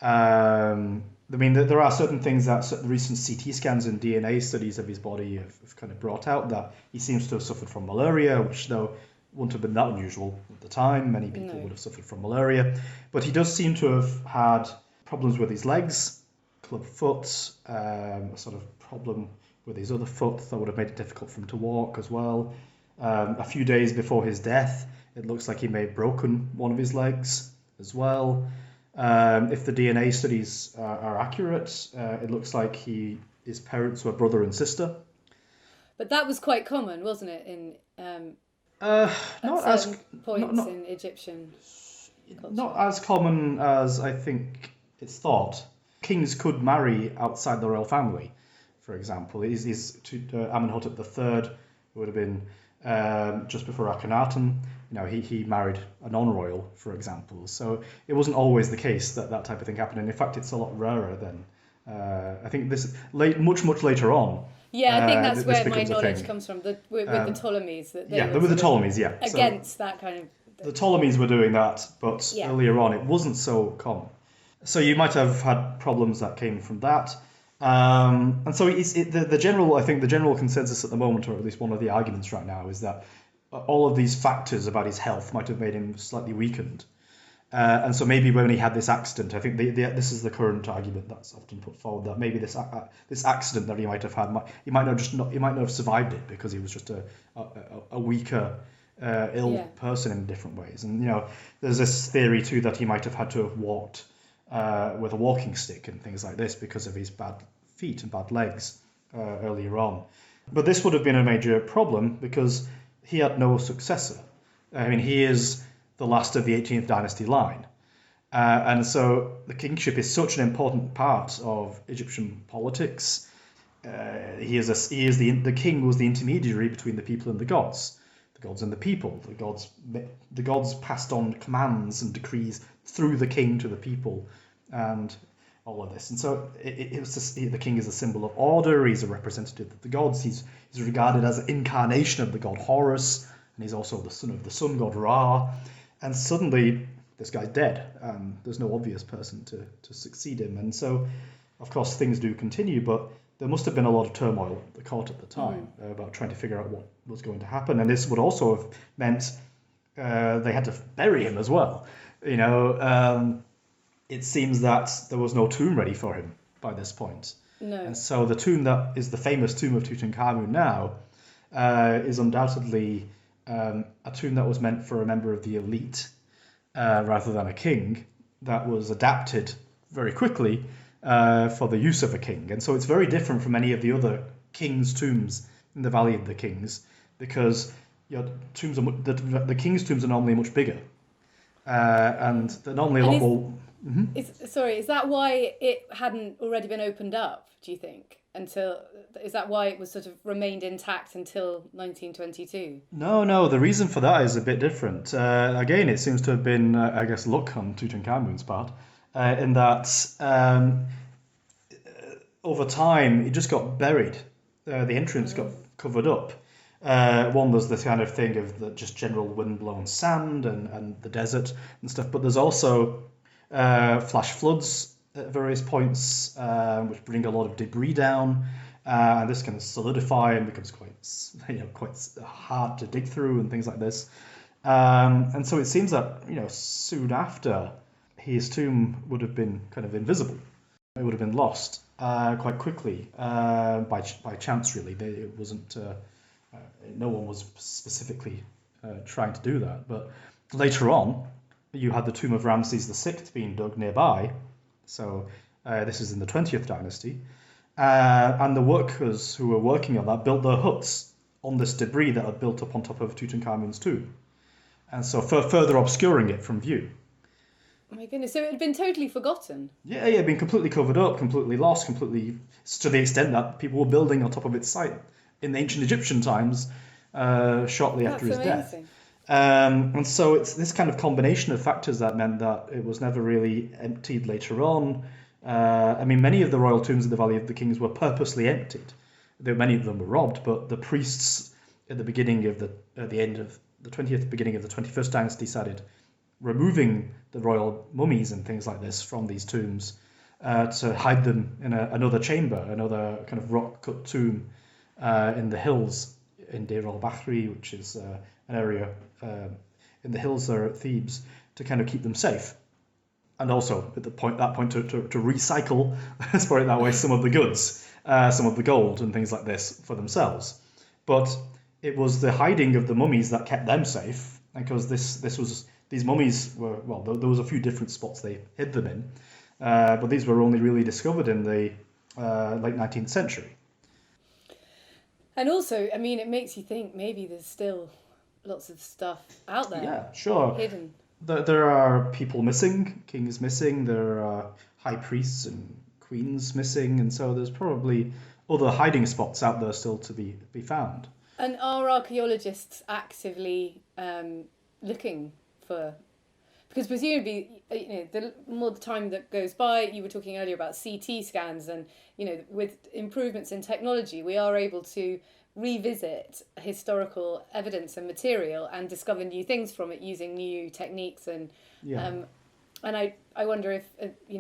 [SPEAKER 2] There are certain things that recent CT scans and DNA studies of his body have kind of brought out, that he seems to have suffered from malaria, which though wouldn't have been that unusual at the time. Many people would have suffered from malaria. But he does seem to have had problems with his legs, club foot, a sort of problem with his other foot that would have made it difficult for him to walk as well. A few days before his death, it looks like he may have broken one of his legs as well. If the DNA studies are accurate, it looks like his parents were brother and sister.
[SPEAKER 1] But that was quite common, wasn't it, in
[SPEAKER 2] not as
[SPEAKER 1] points in Egyptian culture?
[SPEAKER 2] Not as common as I think it's thought. Kings could marry outside the royal family, for example. Amenhotep III, who would have been just before Akhenaten. He married a non-royal, for example. So it wasn't always the case that type of thing happened. And in fact, it's a lot rarer than I think this much later on.
[SPEAKER 1] Yeah, I think that's where my knowledge comes from. With the Ptolemies, with the
[SPEAKER 2] Ptolemies,
[SPEAKER 1] against that kind of.
[SPEAKER 2] The Ptolemies were doing that, but earlier on it wasn't so common. So you might have had problems that came from that. And so the general, I think the general consensus at the moment, or at least one of the arguments right now, is that all of these factors about his health might have made him slightly weakened. And so maybe when he had this accident, I think this is the current argument that's often put forward, that maybe this accident that he might have had, he might not have survived it because he was just a weaker, ill person in different ways. And there's this theory too that he might have had to have walked with a walking stick and things like this because of his bad feet and bad legs earlier on. But this would have been a major problem because he had no successor. I mean, he is the last of the 18th dynasty line. And so the kingship is such an important part of Egyptian politics. The king was the intermediary between the people and the gods and the people. The gods passed on commands and decrees through the king to the people, and all of this. And so the king is a symbol of order. He's a representative of the gods. He's regarded as an incarnation of the god Horus, and he's also the son of the sun god Ra. And suddenly, this guy's dead. There's no obvious person to succeed him. And so, of course, things do continue, but there must have been a lot of turmoil at the court at the time about trying to figure out what was going to happen. And this would also have meant they had to bury him as well. It seems that there was no tomb ready for him by this point.
[SPEAKER 1] No.
[SPEAKER 2] And so the tomb that is the famous tomb of Tutankhamun now is undoubtedly a tomb that was meant for a member of the elite rather than a king, that was adapted very quickly for the use of a king. And so it's very different from any of the other kings' tombs in the Valley of the Kings, because the king's tombs are normally much bigger. And they're normally a lot more... Mm-hmm.
[SPEAKER 1] Is that why it hadn't already been opened up, do you think? Is that why it was sort of remained intact until 1922?
[SPEAKER 2] No, the reason for that is a bit different. Again, it seems to have been, I guess, luck on Tutankhamun's part, in that over time it just got buried. The entrance got covered up. One, there's this kind of thing of the just general wind-blown sand and the desert and stuff, but there's also flash floods at various points, which bring a lot of debris down, and this can solidify and becomes quite hard to dig through and things like this. And so it seems that soon after, his tomb would have been kind of invisible. It would have been lost quite quickly by chance. Really, it wasn't. No one was specifically trying to do that. But later on, you had the tomb of Ramses VI being dug nearby. So this is in the 20th dynasty. And the workers who were working on that built their huts on this debris that had built up on top of Tutankhamun's tomb. And so further obscuring it from view.
[SPEAKER 1] Oh my goodness, so it had been totally forgotten?
[SPEAKER 2] Yeah, it had been completely covered up, completely lost, completely... to the extent that people were building on top of its site in ancient Egyptian times shortly after his death. And so it's this kind of combination of factors that meant that it was never really emptied later on. I mean, many of the royal tombs in the Valley of the Kings were purposely emptied. Many of them were robbed, but the priests at the beginning of at the end of the 20th, beginning of the 21st dynasty started removing the royal mummies and things like this from these tombs to hide them in another chamber, another kind of rock-cut tomb in the hills in Deir al-Bahri, which is an area in the hills there at Thebes, to kind of keep them safe. And also at that point to recycle, let's put it that way, some of the goods, some of the gold and things like this for themselves. But it was the hiding of the mummies that kept them safe, because these mummies were, well, there was a few different spots they hid them in, but these were only really discovered in the late 19th century.
[SPEAKER 1] And also, I mean, it makes you think maybe there's still lots of stuff out there.
[SPEAKER 2] Yeah, sure.
[SPEAKER 1] Hidden.
[SPEAKER 2] There are people missing, kings missing, there are high priests and queens missing, and so there's probably other hiding spots out there still to be found.
[SPEAKER 1] And are archaeologists actively looking for... Because presumably, the more the time that goes by, you were talking earlier about CT scans, and, with improvements in technology, we are able to revisit historical evidence and material and discover new things from it using new techniques and And I wonder if,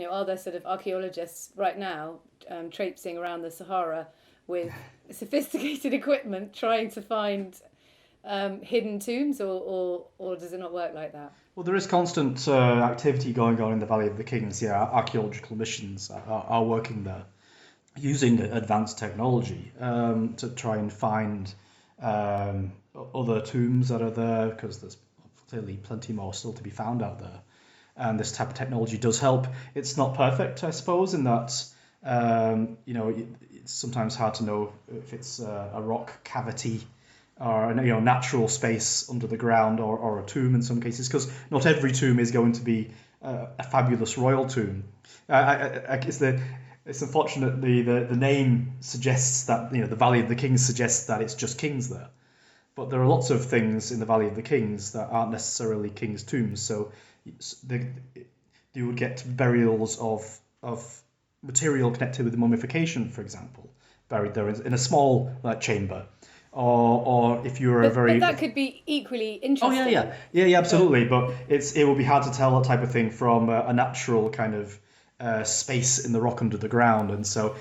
[SPEAKER 1] are there sort of archaeologists right now traipsing around the Sahara with sophisticated equipment trying to find hidden tombs, or does it not work like that?
[SPEAKER 2] Well, there is constant activity going on in the Valley of the Kings. Yeah, archaeological missions are working there using advanced technology to try and find other tombs that are there, because there's clearly plenty more still to be found out there. And this type of technology does help. It's not perfect, I suppose, in that it's sometimes hard to know if it's a rock cavity or natural space under the ground, or a tomb in some cases, because not every tomb is going to be a fabulous royal tomb. I guess it's unfortunate the name suggests that the Valley of the Kings suggests that it's just kings there, but there are lots of things in the Valley of the Kings that aren't necessarily kings' tombs. So you would get burials of material connected with mummification, for example, buried there in a small chamber. Or if you're
[SPEAKER 1] but that could be equally interesting.
[SPEAKER 2] Oh yeah, absolutely. But it will be hard to tell that type of thing from a natural kind of space in the rock under the ground, and so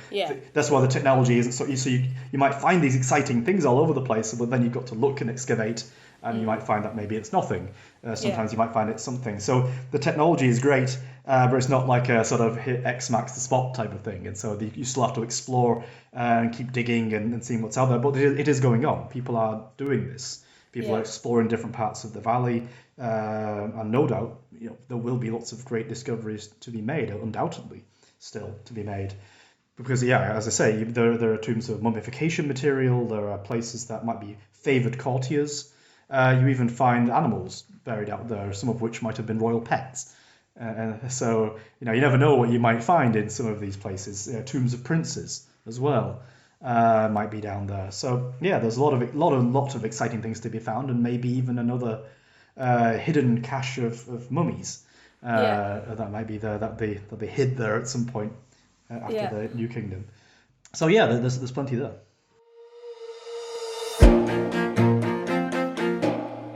[SPEAKER 2] that's why the technology isn't so. So you might find these exciting things all over the place, but then you've got to look and excavate, and you might find that maybe it's nothing. Sometimes you might find it's something. So the technology is great, but it's not like a sort of hit X marks the spot type of thing. And so you still have to explore and keep digging and seeing what's out there. But it is going on. People are doing this. People are exploring different parts of the valley, and no doubt, there will be lots of great discoveries to be made, undoubtedly, still to be made. Because, as I say, there are tombs of mummification material. There are places that might be favoured courtiers. You even find animals buried out there, some of which might have been royal pets. So you never know what you might find in some of these places. Tombs of princes as well might be down there. So there's a lot of exciting things to be found, and maybe even another hidden cache of mummies that might be there, that they hid there at some point after the New Kingdom. So there's plenty there.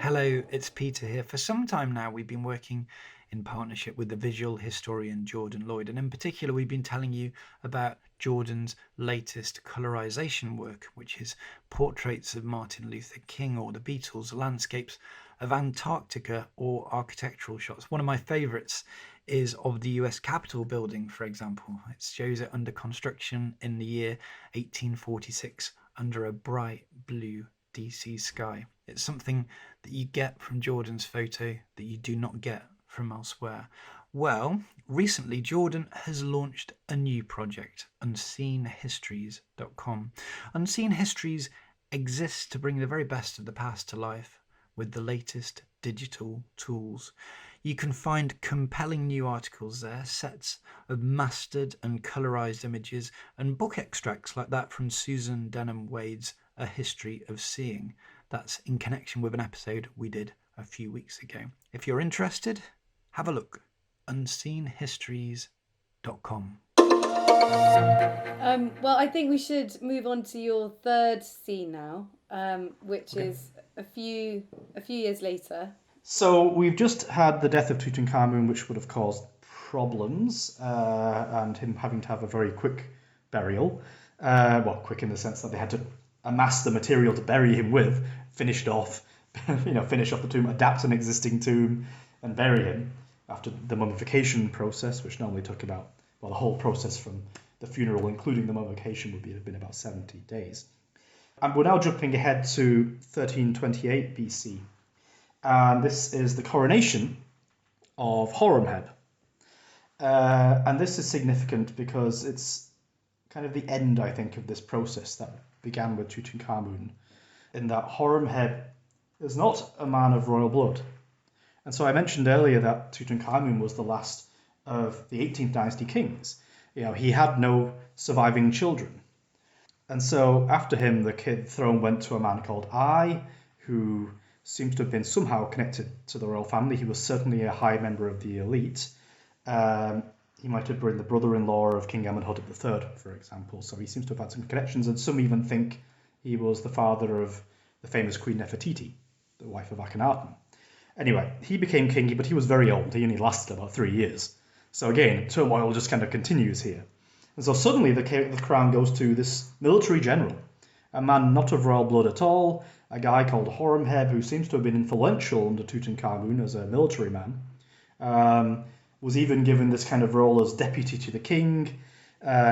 [SPEAKER 3] Hello, it's Peter here. For some time now, we've been working in partnership with the visual historian Jordan Lloyd, and in particular, we've been telling you about Jordan's latest colorization work, which is portraits of Martin Luther King or the Beatles, landscapes of Antarctica, or architectural shots. One of my favourites is of the US Capitol building, for example. It shows it under construction in the year 1846 under a bright blue DC sky. It's something that you get from Jordan's photo that you do not get from elsewhere. Well, recently Jordan has launched a new project, unseenhistories.com. Unseen Histories exists to bring the very best of the past to life with the latest digital tools. You can find compelling new articles there, sets of mastered and colorized images, and book extracts like that from Susan Denham-Wade's A History of Seeing. That's in connection with an episode we did a few weeks ago. If you're interested, have a look. unseenhistories.com.
[SPEAKER 1] Well, I think we should move on to your third scene now, which is a few years later.
[SPEAKER 2] So we've just had the death of Tutankhamun, which would have caused problems, and him having to have a very quick burial. Quick in the sense that they had to amass the material to bury him with, finish off the tomb, adapt an existing tomb, and bury him after the mummification process, which normally took about, the whole process from the funeral, including the mummification, would have been about 70 days. And we're now jumping ahead to 1328 BC. And this is the coronation of Horemheb. And this is significant because it's kind of the end, I think, of this process that began with Tutankhamun, in that Horemheb is not a man of royal blood. And so I mentioned earlier that Tutankhamun was the last of the 18th dynasty kings. He had no surviving children. And so after him, the throne went to a man called Ai, who seems to have been somehow connected to the royal family. He was certainly a high member of the elite. He might have been the brother-in-law of King Amenhotep III, for example. So he seems to have had some connections, and some even think he was the father of the famous Queen Nefertiti, the wife of Akhenaten. Anyway, he became king, but he was very old. He only lasted about 3 years. So again, turmoil just kind of continues here. And so suddenly the crown goes to this military general, a man not of royal blood at all, a guy called Horemheb, who seems to have been influential under Tutankhamun as a military man, was even given this kind of role as deputy to the king,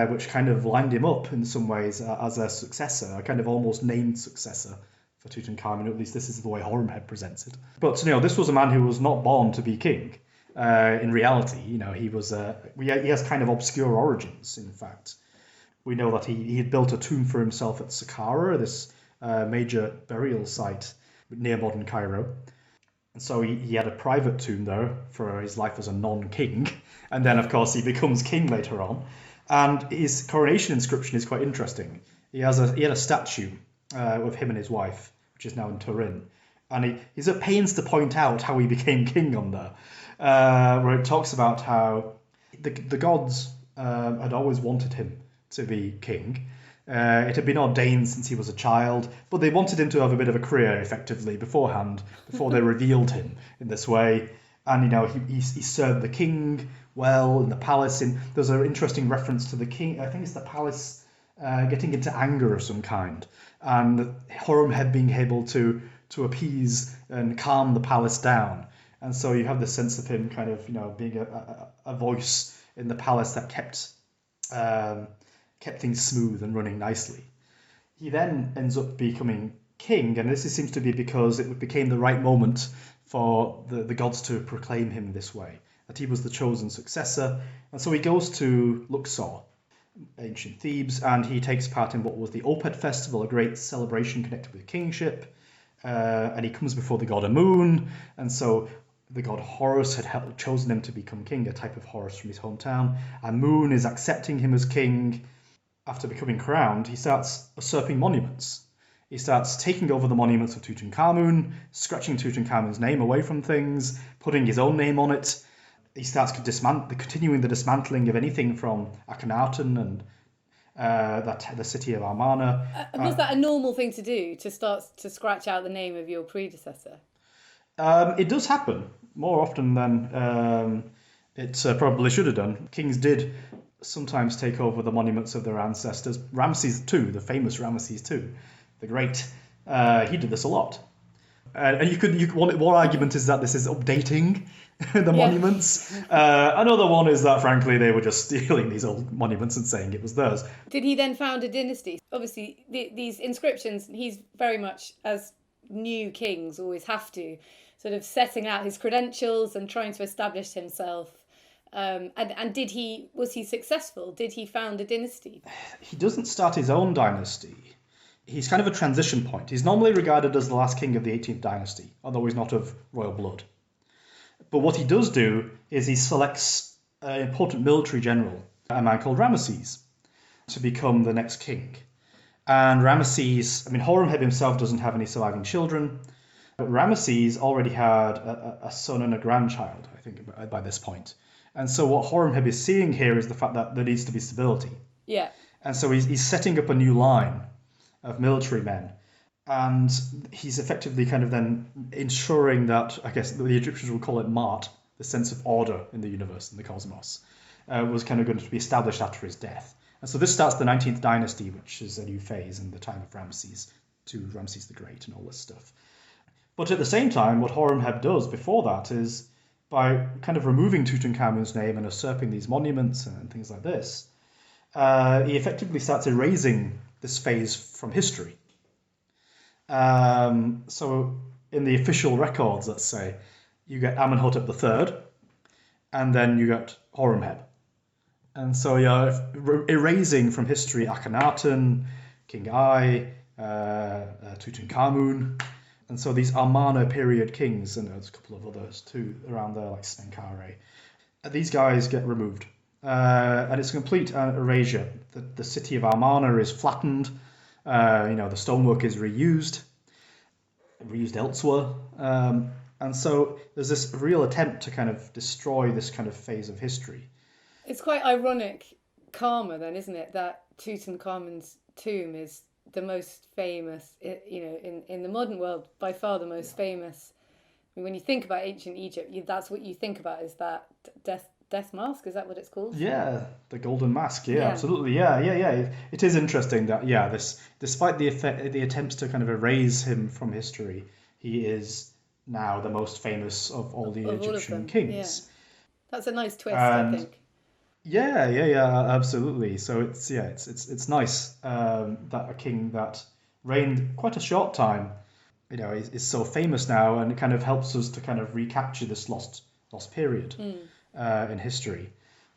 [SPEAKER 2] which kind of lined him up in some ways as a successor, a kind of almost named successor for Tutankhamun. At least this is the way Horemheb presents it. But this was a man who was not born to be king. In reality, he has kind of obscure origins. In fact, we know that he had built a tomb for himself at Saqqara, this major burial site near modern Cairo. And so he had a private tomb there for his life as a non-king. And then, of course, he becomes king later on. And his coronation inscription is quite interesting. He had a statue of him and his wife, which is now in Turin. And he's at pains to point out how he became king on there, where it talks about how the gods had always wanted him to be king. It had been ordained since he was a child, but they wanted him to have a bit of a career, effectively, beforehand, before they revealed him in this way. And, he served the king well in the palace. There's an interesting reference to the king. I think it's the palace getting into anger of some kind. And Horemheb being able to appease and calm the palace down. And so you have this sense of him kind of, being a voice in the palace that kept things smooth and running nicely. He then ends up becoming king, and this seems to be because it became the right moment for the gods to proclaim him this way, that he was the chosen successor. And so he goes to Luxor, ancient Thebes, and he takes part in what was the Opet festival, a great celebration connected with kingship. And he comes before the god Amun, and so the god Horus had chosen him to become king, a type of Horus from his hometown. Amun is accepting him as king. After becoming crowned, he starts usurping monuments. He starts taking over the monuments of Tutankhamun, scratching Tutankhamun's name away from things, putting his own name on it. He starts continuing the dismantling of anything from Akhenaten and the city of Amarna.
[SPEAKER 1] Was that a normal thing to do, to start to scratch out the name of your predecessor?
[SPEAKER 2] It does happen more often than it probably should have done. Kings did sometimes take over the monuments of their ancestors. Ramses II, the famous Ramses II, the Great, he did this a lot. And one argument is that this is updating the monuments. Another one is that, frankly, they were just stealing these old monuments and saying it was theirs.
[SPEAKER 1] Did he then found a dynasty? Obviously, these inscriptions, he's very much, as new kings always have to, sort of setting out his credentials and trying to establish himself. And was he successful? Did he found a dynasty?
[SPEAKER 2] He doesn't start his own dynasty. He's kind of a transition point. He's normally regarded as the last king of the 18th dynasty, although he's not of royal blood. But what he does do is he selects an important military general, a man called Ramses, to become the next king. And Horemheb himself doesn't have any surviving children, but Ramses already had a son and a grandchild, I think, by this point. And so what Horemheb is seeing here is the fact that there needs to be stability.
[SPEAKER 1] Yeah.
[SPEAKER 2] And so he's setting up a new line of military men. And he's effectively kind of then ensuring that, I guess the Egyptians would call it Ma'at, the sense of order in the universe, in the cosmos, was kind of going to be established after his death. And so this starts the 19th dynasty, which is a new phase in the time of Ramses to Ramses the Great and all this stuff. But at the same time, what Horemheb does before that is, by kind of removing Tutankhamun's name and usurping these monuments and things like this, he effectively starts erasing this phase from history. So in the official records, let's say, you get Amenhotep III, and then you got Horemheb. And so you're erasing from history Akhenaten, King Ai, Tutankhamun. And so these Amarna period kings, and there's a couple of others too around there, like Snenkare, these guys get removed. And it's a complete erasure. The city of Amarna is flattened. The stonework is reused elsewhere. And so there's this real attempt to kind of destroy this kind of phase of history.
[SPEAKER 1] It's quite ironic karma then, isn't it, that Tutankhamun's tomb is the most famous, in the modern world, by far the most famous mean, when you think about ancient Egypt, that's what you think about, is that death mask. Is that what it's called?
[SPEAKER 2] Yeah, the golden mask. Yeah,
[SPEAKER 1] Yeah.
[SPEAKER 2] absolutely. Yeah. It is interesting that this, despite the attempts to kind of erase him from history, he is now the most famous of all the
[SPEAKER 1] Of all of
[SPEAKER 2] Egyptian
[SPEAKER 1] them.
[SPEAKER 2] kings.
[SPEAKER 1] That's a nice twist, I
[SPEAKER 2] And
[SPEAKER 1] think.
[SPEAKER 2] yeah, absolutely. So it's nice that a king that reigned quite a short time, is so famous now, and it kind of helps us to kind of recapture this lost period in history.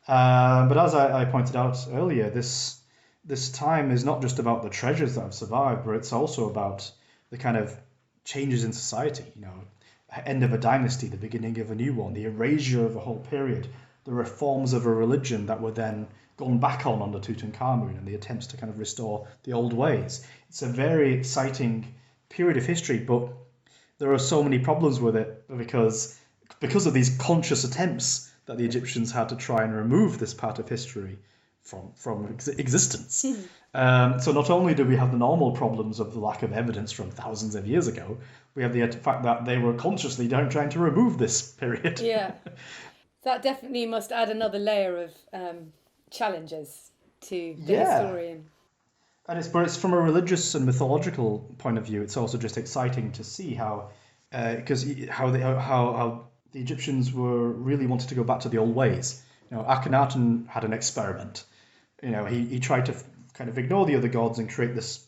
[SPEAKER 2] But as I pointed out earlier, this time is not just about the treasures that have survived, but it's also about the kind of changes in society. End of a dynasty, the beginning of a new one, the erasure of a whole period, the reforms of a religion that were then gone back on under Tutankhamun, and the attempts to kind of restore the old ways. It's a very exciting period of history, but there are so many problems with it because of these conscious attempts that the Egyptians had to try and remove this part of history from existence. So not only do we have the normal problems of the lack of evidence from thousands of years ago, we have the fact that they were consciously trying to remove this period.
[SPEAKER 1] Yeah. That definitely must add another layer of challenges to the historian.
[SPEAKER 2] And it's from a religious and mythological point of view. It's also just exciting to see how the Egyptians were really wanted to go back to the old ways. Akhenaten had an experiment. He tried to kind of ignore the other gods and create this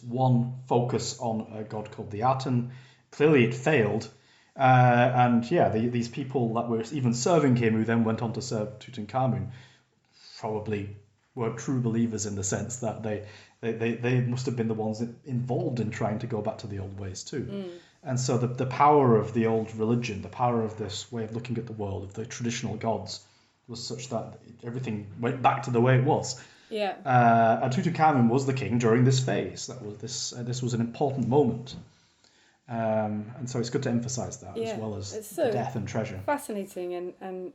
[SPEAKER 2] one focus on a god called the Aten. Clearly, it failed. These people that were even serving him, who then went on to serve Tutankhamun, probably weren't true believers in the sense that they must have been the ones involved in trying to go back to the old ways too. And so the power of the old religion, the power of this way of looking at the world, of the traditional gods, was such that everything went back to the way it was.
[SPEAKER 1] Yeah.
[SPEAKER 2] And Tutankhamun was the king during this phase. This was an important moment. And so it's good to emphasize that, as well as the death and treasure.
[SPEAKER 1] Fascinating, and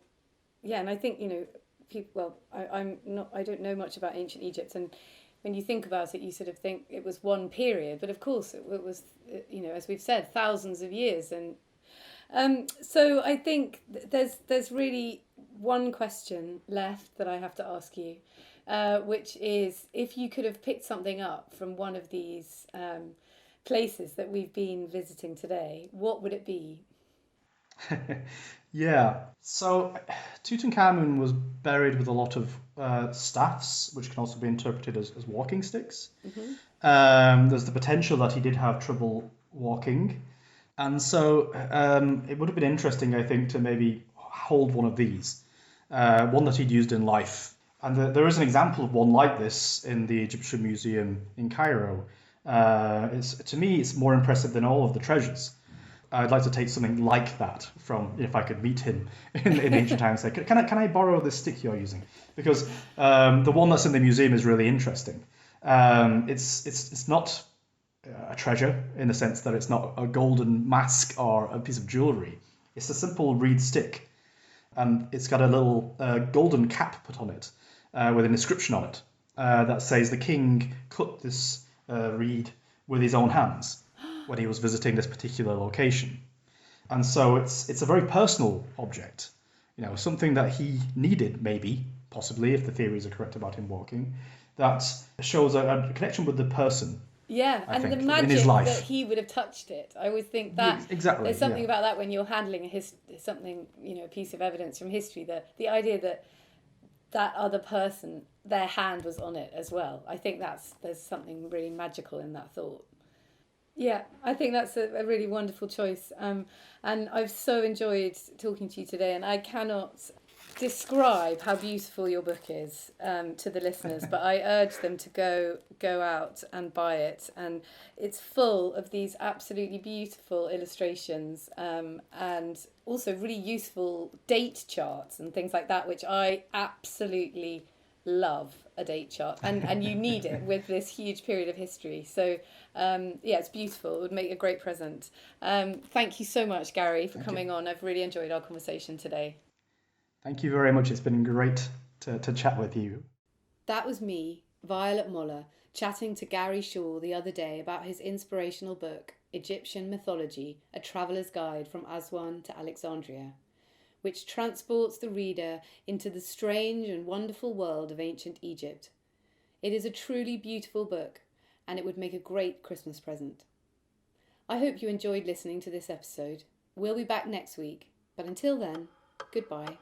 [SPEAKER 1] I think people. Well, I don't know much about ancient Egypt, and when you think about it, you sort of think it was one period, but of course it was, as we've said, thousands of years, and so I think there's really one question left that I have to ask you, which is, if you could have picked something up from one of these places that we've been visiting today, what would it be?
[SPEAKER 2] So Tutankhamun was buried with a lot of staffs, which can also be interpreted as walking sticks. There's the potential that he did have trouble walking, and so it would have been interesting, I think, to maybe hold one of these, one that he'd used in life. And there is an example of one like this in the Egyptian Museum in Cairo. To me, it's more impressive than all of the treasures. I'd like to take something like that from, if I could meet him in ancient times. Say, can I borrow this stick you're using? Because the one that's in the museum is really interesting. It's not a treasure in the sense that it's not a golden mask or a piece of jewelry. It's a simple reed stick, and it's got a little golden cap put on it with an inscription on it that says the king cut this reed with his own hands when he was visiting this particular location. And so it's a very personal object, something that he needed, maybe, possibly, if the theories are correct about him walking, that shows a connection with the person.
[SPEAKER 1] Yeah,
[SPEAKER 2] I
[SPEAKER 1] and
[SPEAKER 2] think,
[SPEAKER 1] the magic
[SPEAKER 2] in his life.
[SPEAKER 1] that he would have touched it. I always think that
[SPEAKER 2] exactly,
[SPEAKER 1] there's something about that when you're handling a piece of evidence from history, that the idea that other person, their hand was on it as well. I think there's something really magical in that thought. Yeah, I think that's a really wonderful choice. And I've so enjoyed talking to you today, and I cannot describe how beautiful your book is to the listeners, but I urge them to go out and buy it. And it's full of these absolutely beautiful illustrations and also really useful date charts and things like that, which I absolutely love. A date chart, and you need it with this huge period of history. So it's beautiful. It would make a great present. Thank you so much, Gary, for coming on. I've really enjoyed our conversation today.
[SPEAKER 2] Thank you very much. It's been great to chat with you.
[SPEAKER 1] That was me, Violet Moller, chatting to Gary Shaw the other day about his inspirational book, Egyptian Mythology, A Traveller's Guide from Aswan to Alexandria, which transports the reader into the strange and wonderful world of ancient Egypt. It is a truly beautiful book, and it would make a great Christmas present. I hope you enjoyed listening to this episode. We'll be back next week, but until then, goodbye.